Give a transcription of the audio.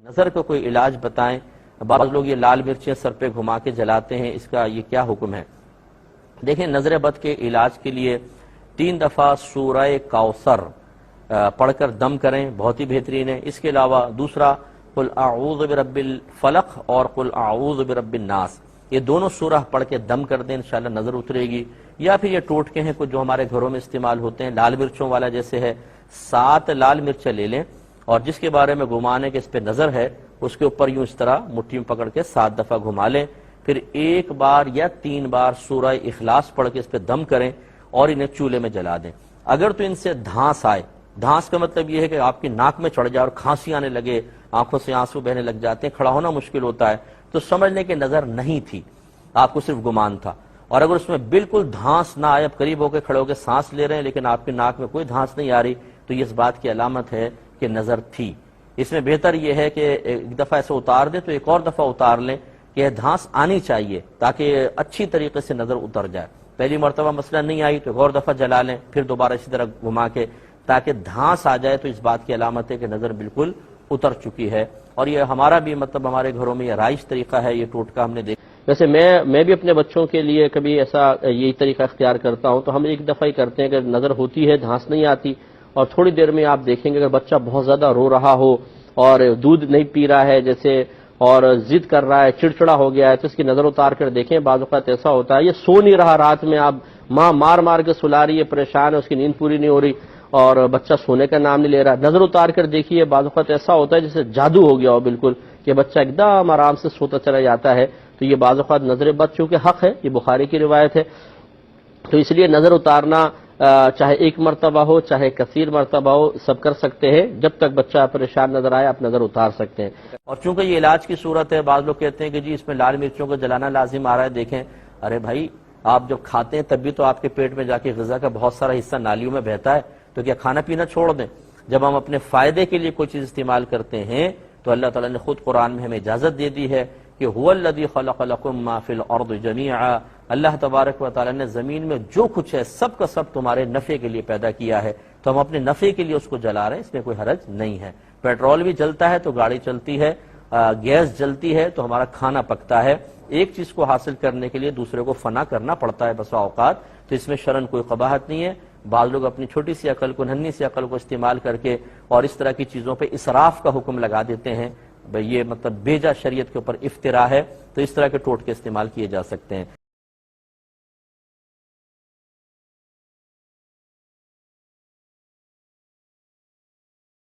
نظر کا کوئی علاج بتائیں. بعض لوگ یہ لال مرچیں سر پہ گھما کے جلاتے ہیں، اس کا یہ کیا حکم ہے؟ دیکھیں، نظر بد کے علاج کے لیے 3 دفعہ سورہ کوثر پڑھ کر دم کریں، بہت ہی بہترین ہے. اس کے علاوہ دوسرا قل اعوذ برب الفلق اور قل اعوذ برب الناس، یہ دونوں سورہ پڑھ کے دم کر دیں، انشاءاللہ نظر اترے گی. یا پھر یہ ٹوٹکے ہیں کچھ جو ہمارے گھروں میں استعمال ہوتے ہیں، لال مرچوں والا جیسے ہے، 7 لال مرچیں لے لیں اور جس کے بارے میں گمان ہے کہ اس پہ نظر ہے، اس کے اوپر یوں اس طرح مٹھی میں پکڑ کے 7 دفعہ گھما لیں. پھر 1 بار یا 3 بار سورہ اخلاص پڑھ کے اس پہ دم کریں اور انہیں چولہے میں جلا دیں. اگر تو ان سے دھانس آئے، دھانس کا مطلب یہ ہے کہ آپ کی ناک میں چڑھ جائے اور کھانسی آنے لگے، آنکھوں سے آنسو بہنے لگ جاتے ہیں، کھڑا ہونا مشکل ہوتا ہے، تو سمجھ لیں کہ نظر نہیں تھی، آپ کو صرف گمان تھا. اور اگر اس میں بالکل دھانس نہ آئے، اب قریب ہو کے کھڑے ہو کے سانس لے رہے ہیں لیکن آپ کی ناک میں کوئی دھانس نہیں آ رہی، تو یہ اس بات کی علامت ہے کہ نظر تھی. اس میں بہتر یہ ہے کہ ایک دفعہ ایسے اتار دیں تو ایک اور دفعہ اتار لیں کہ دھانس آنی چاہیے تاکہ اچھی طریقے سے نظر اتر جائے. پہلی مرتبہ مثلا نہیں آئی تو ایک اور دفعہ جلا لیں، پھر دوبارہ اسی طرح گھما کے، تاکہ دھانس آ جائے تو اس بات کی علامت ہے کہ نظر بالکل اتر چکی ہے. اور یہ ہمارا بھی مطلب ہمارے گھروں میں یہ رائج طریقہ ہے، یہ ٹوٹکا ہم نے دیکھا. ویسے میں بھی اپنے بچوں کے لیے کبھی ایسا یہی طریقہ اختیار کرتا ہوں، تو ہم ایک دفعہ ہی کرتے ہیں کہ نظر ہوتی ہے، دھانس نہیں آتی، اور تھوڑی دیر میں آپ دیکھیں گے اگر بچہ بہت زیادہ رو رہا ہو اور دودھ نہیں پی رہا ہے جیسے، اور ضد کر رہا ہے، چڑچڑا ہو گیا ہے، تو اس کی نظر اتار کر دیکھیں. بعض اوقات ایسا ہوتا ہے یہ سو نہیں رہا، رات میں آپ ماں مار مار کے سلا رہی ہے، پریشان ہے، اس کی نیند پوری نہیں ہو رہی اور بچہ سونے کا نام نہیں لے رہا، نظر اتار کر دیکھیے. بعض اوقات ایسا ہوتا ہے جیسے جادو ہو گیا ہو بالکل، کہ بچہ ایک دم آرام سے سوتا چلا جاتا ہے. تو یہ بعض اوقات نظر بد چونکہ حق ہے، یہ بخاری کی روایت ہے، تو اس لیے نظر اتارنا چاہے 1 مرتبہ ہو چاہے کثیر مرتبہ ہو، سب کر سکتے ہیں. جب تک بچہ پریشان نظر آئے آپ نظر اتار سکتے ہیں. اور چونکہ یہ علاج کی صورت ہے، بعض لوگ کہتے ہیں کہ جی اس میں لال مرچوں کو جلانا لازم آ رہا ہے. دیکھیں، ارے بھائی، آپ جب کھاتے ہیں تب بھی تو آپ کے پیٹ میں جا کے غذا کا بہت سارا حصہ نالیوں میں بہتا ہے، تو کیا کھانا پینا چھوڑ دیں؟ جب ہم اپنے فائدے کے لیے کوئی چیز استعمال کرتے ہیں تو اللہ تعالیٰ نے خود قرآن میں ہمیں اجازت دے دی ہے کہ هو الذی خلق لکم ما فی الارض جمیعا، اللہ تبارک و تعالیٰ نے زمین میں جو کچھ ہے سب کا سب تمہارے نفع کے لیے پیدا کیا ہے، تو ہم اپنے نفع کے لیے اس کو جلا رہے ہیں، اس میں کوئی حرج نہیں ہے. پیٹرول بھی جلتا ہے تو گاڑی چلتی ہے، گیس جلتی ہے تو ہمارا کھانا پکتا ہے. ایک چیز کو حاصل کرنے کے لیے دوسرے کو فنا کرنا پڑتا ہے بسا اوقات، تو اس میں شرعاً کوئی قباحت نہیں ہے. بعض لوگ اپنی چھوٹی سی عقل کو، ننھی سی عقل کو استعمال کر کے اور اس طرح کی چیزوں پہ اسراف کا حکم لگا دیتے ہیں. یہ مطلب بیجا شریعت کے اوپر افتراء ہے، تو اس طرح کے ٹوٹکے استعمال کیے جا سکتے ہیں.